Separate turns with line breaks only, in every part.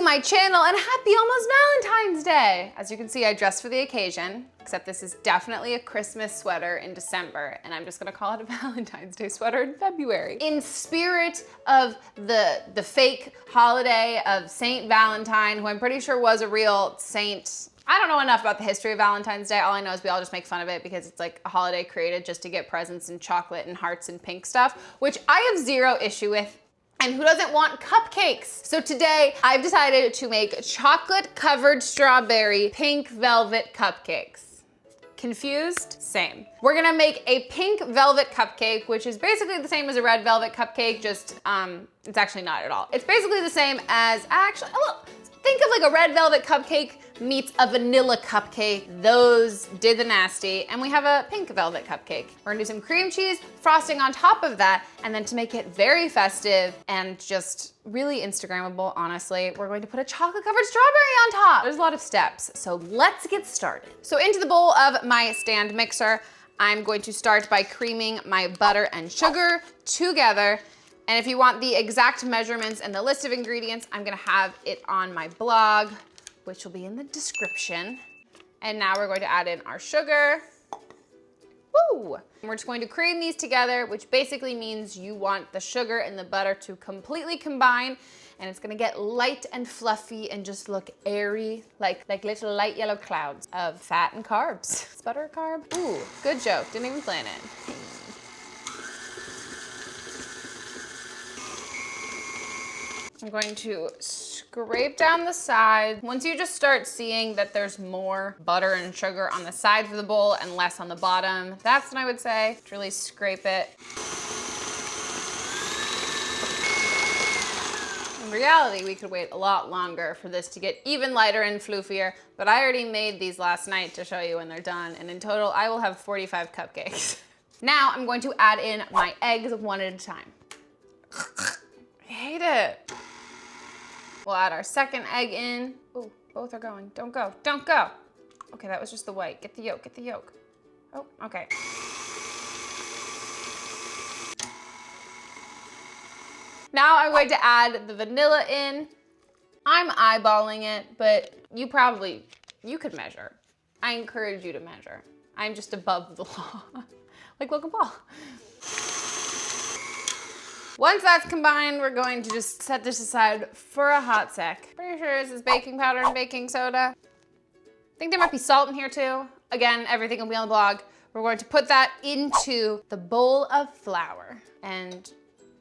my channel and happy almost Valentine's Day. As you can see, I dressed for the occasion, except this is definitely a Christmas sweater in December, and I'm just gonna call it a Valentine's Day sweater in February. In spirit of the fake holiday of Saint Valentine, who I'm pretty sure was a real saint. I don't know enough about the history of Valentine's Day. All I know is we all just make fun of it because it's like a holiday created just to get presents and chocolate and hearts and pink stuff, which I have zero issue with. And who doesn't want cupcakes? So today I've decided to make chocolate covered strawberry pink velvet cupcakes. Confused? Same. We're gonna make a pink velvet cupcake, which is basically the same as a red velvet cupcake, just it's actually not at all. It's basically the same as, actually, well, think of like a red velvet cupcake meets a vanilla cupcake. Those did the nasty. And we have a pink velvet cupcake. We're gonna do some cream cheese frosting on top of that. And then to make it very festive and just really Instagrammable, honestly, we're going to put a chocolate covered strawberry on top. There's a lot of steps, so let's get started. So into the bowl of my stand mixer, I'm going to start by creaming my butter and sugar together. And if you want the exact measurements and the list of ingredients, I'm gonna have it on my blog, which will be in the description. And now we're going to add in our sugar. Woo! We're just going to cream these together, which basically means you want the sugar and the butter to completely combine, and it's gonna get light and fluffy and just look airy, like little light yellow clouds of fat and carbs. Is butter a carb? Ooh, good joke, didn't even plan it. I'm going to scrape down the side. Once you just start seeing that there's more butter and sugar on the sides of the bowl and less on the bottom, that's when I would say to really scrape it. In reality, we could wait a lot longer for this to get even lighter and floofier, but I already made these last night to show you when they're done, and in total, I will have 45 cupcakes. Now I'm going to add in my eggs one at a time. I hate it. We'll add our second egg in. Oh, both are going. Don't go, don't go. Okay, that was just the white. Get the yolk, get the yolk. Oh, okay. Now I'm going to add the vanilla in. I'm eyeballing it, but you could measure. I encourage you to measure. I'm just above the law, like Logan Paul. Once that's combined, we're going to just set this aside for a hot sec. Pretty sure this is baking powder and baking soda. I think there might be salt in here too. Again, everything will be on the blog. We're going to put that into the bowl of flour and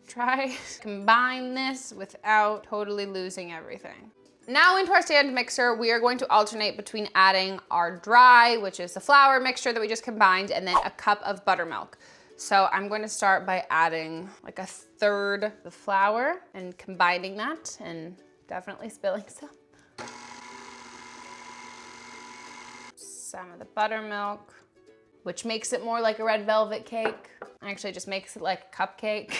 try to combine this without totally losing everything. Now into our stand mixer, we are going to alternate between adding our dry, which is the flour mixture that we just combined, and then a cup of buttermilk. So I'm going to start by adding like a third the flour and combining that and definitely spilling some of the buttermilk, which makes it more like a red velvet cake. Actually just makes it like a cupcake.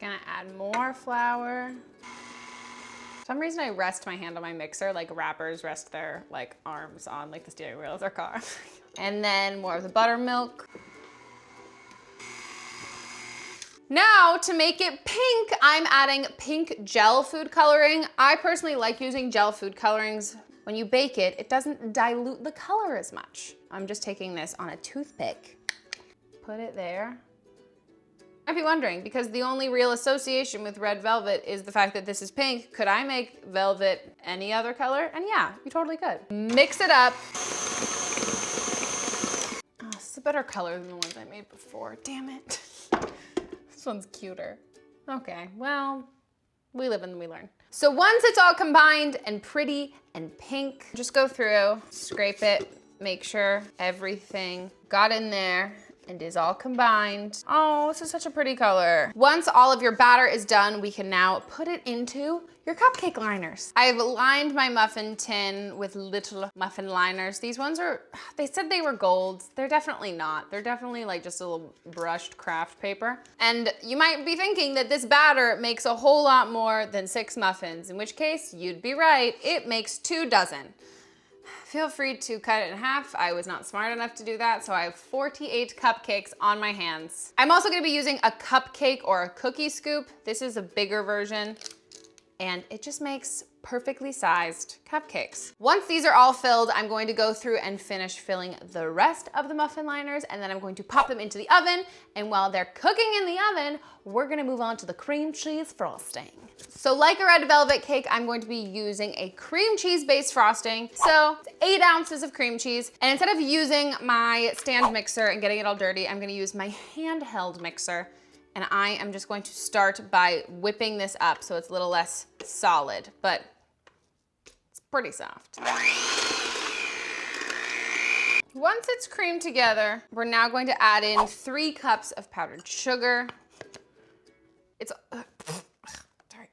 Gonna add more flour. For some reason I rest my hand on my mixer like rappers rest their like arms on like the steering wheel of their car. And then more of the buttermilk. Now to make it pink, I'm adding pink gel food coloring. I personally like using gel food colorings. When you bake it, it doesn't dilute the color as much. I'm just taking this on a toothpick. Put it there. I'd be wondering, because the only real association with red velvet is the fact that this is pink, could I make velvet any other color? And yeah, you totally could. Mix it up. Oh, this is a better color than the ones I made before, damn it. This one's cuter. Okay, well, we live and we learn. So once it's all combined and pretty and pink, just go through, scrape it, make sure everything got in there and is all combined. Oh, this is such a pretty color. Once all of your batter is done, we can now put it into your cupcake liners. I've lined my muffin tin with little muffin liners. These ones are, they said they were gold. They're definitely not. They're definitely like just a little brushed craft paper. And you might be thinking that this batter makes a whole lot more than 6 muffins, in which case you'd be right. It makes 2 dozen. Feel free to cut it in half. I was not smart enough to do that, so I have 48 cupcakes on my hands. I'm also gonna be using a cupcake or a cookie scoop. This is a bigger version. and it just makes perfectly sized cupcakes. Once these are all filled, I'm going to go through and finish filling the rest of the muffin liners, and then I'm going to pop them into the oven. And while they're cooking in the oven, we're gonna move on to the cream cheese frosting. So like a red velvet cake, I'm going to be using a cream cheese based frosting. So it's 8 ounces of cream cheese. And instead of using my stand mixer and getting it all dirty, I'm gonna use my handheld mixer. And I am just going to start by whipping this up so it's a little less solid, but it's pretty soft. Once it's creamed together, we're now going to add in 3 cups of powdered sugar. It's, sorry.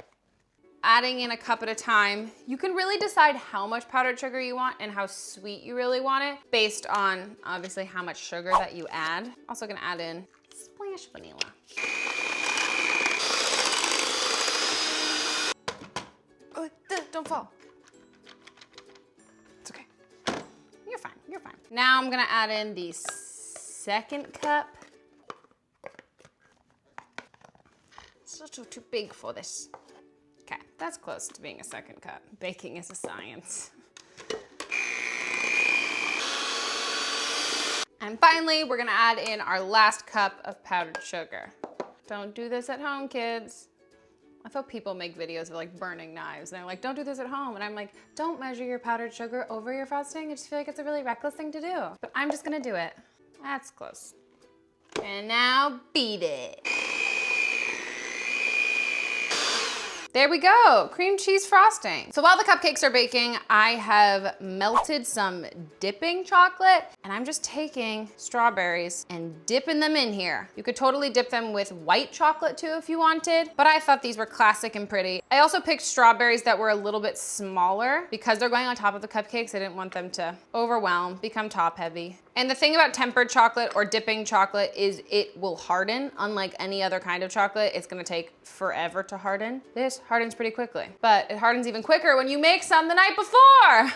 Adding in a cup at a time. You can really decide how much powdered sugar you want and how sweet you really want it based on obviously how much sugar that you add. Also gonna add in splash vanilla. Oh, don't fall. It's okay. You're fine, you're fine. Now I'm gonna add in the 2nd cup. It's a little too big for this. Okay, that's close to being a 2nd cup. Baking is a science. And finally, we're gonna add in our last cup of powdered sugar. Don't do this at home, kids. I thought people make videos of like burning knives and they're like, don't do this at home. And I'm like, don't measure your powdered sugar over your frosting. I just feel like it's a really reckless thing to do. But I'm just gonna do it. That's close. And now beat it. There we go, cream cheese frosting. So while the cupcakes are baking, I have melted some dipping chocolate, and I'm just taking strawberries and dipping them in here. You could totally dip them with white chocolate too if you wanted, but I thought these were classic and pretty. I also picked strawberries that were a little bit smaller because they're going on top of the cupcakes. I didn't want them to overwhelm, become top heavy. And the thing about tempered chocolate or dipping chocolate is it will harden. Unlike any other kind of chocolate, it's gonna take forever to harden. This hardens pretty quickly, but it hardens even quicker when you make some the night before.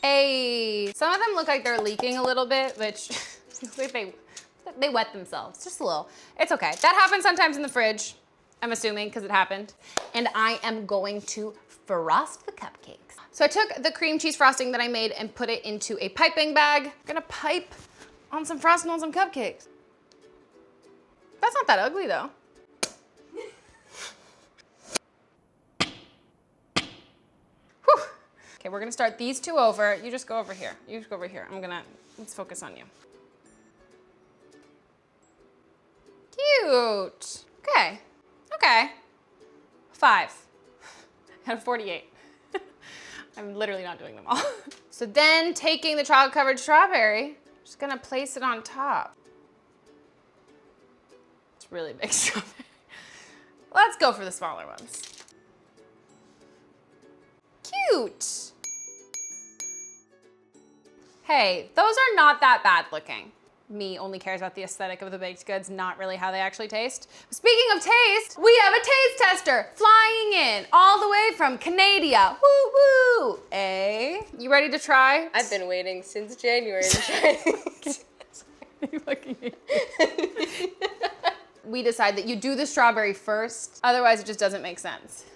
Hey, some of them look like they're leaking a little bit, which they wet themselves, just a little. It's okay. That happens sometimes in the fridge, I'm assuming, because it happened. And I am going to frost the cupcakes. So I took the cream cheese frosting that I made and put it into a piping bag. I'm gonna pipe on some frosting on some cupcakes. That's not that ugly though. Whew. Okay, we're gonna start these 2 over. You just go over here. You just go over here. Let's focus on you. Cute. Okay, okay. 5 out of 48. I'm literally not doing them all. So then taking the chocolate covered strawberry, just gonna place it on top. It's really big strawberry. Let's go for the smaller ones. Cute. Hey, those are not that bad looking. Me only cares about the aesthetic of the baked goods, not really how they actually taste. Speaking of taste, we have a taste tester flying in all the way from Canada. Woo woo! Eh? You ready to try?
I've been waiting since January to try these.
You fucking hate me. We decide that you do the strawberry first, otherwise it just doesn't make sense.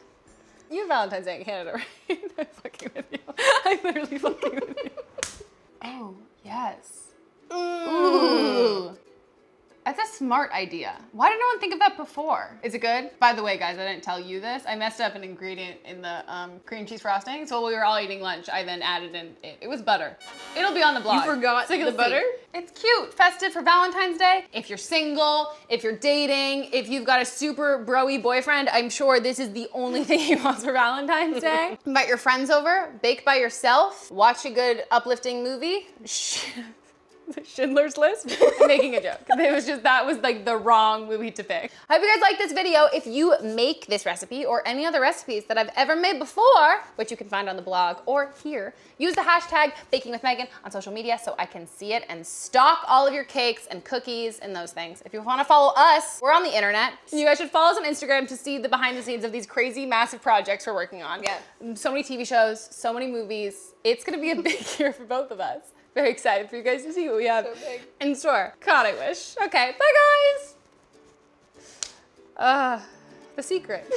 You have Valentine's Day in Canada, right? I'm fucking with you. I'm literally fucking with you. Oh, yes. Ooh. That's a smart idea. Why did no one think of that before? Is it good? By the way, guys, I didn't tell you this. I messed up an ingredient in the cream cheese frosting. So while we were all eating lunch, I then added in, it was butter. It'll be on the blog.
You forgot the butter?
It's cute, festive for Valentine's Day. If you're single, if you're dating, if you've got a super bro-y boyfriend, I'm sure this is the only thing he wants for Valentine's Day. Invite your friends over, bake by yourself, watch a good uplifting movie. Schindler's List. I'm making a joke. That was like the wrong movie to pick. I hope you guys like this video. If you make this recipe or any other recipes that I've ever made before, which you can find on the blog or here, use the hashtag #BakingWithMegan on social media so I can see it and stock all of your cakes and cookies and those things. If you want to follow us, we're on the internet. You guys should follow us on Instagram to see the behind the scenes of these crazy massive projects we're working on.
Yeah. So
many TV shows, so many movies. It's gonna be a big year for both of us. Very excited for you guys to see what we have in store. God, I wish. Okay, bye guys. The secret.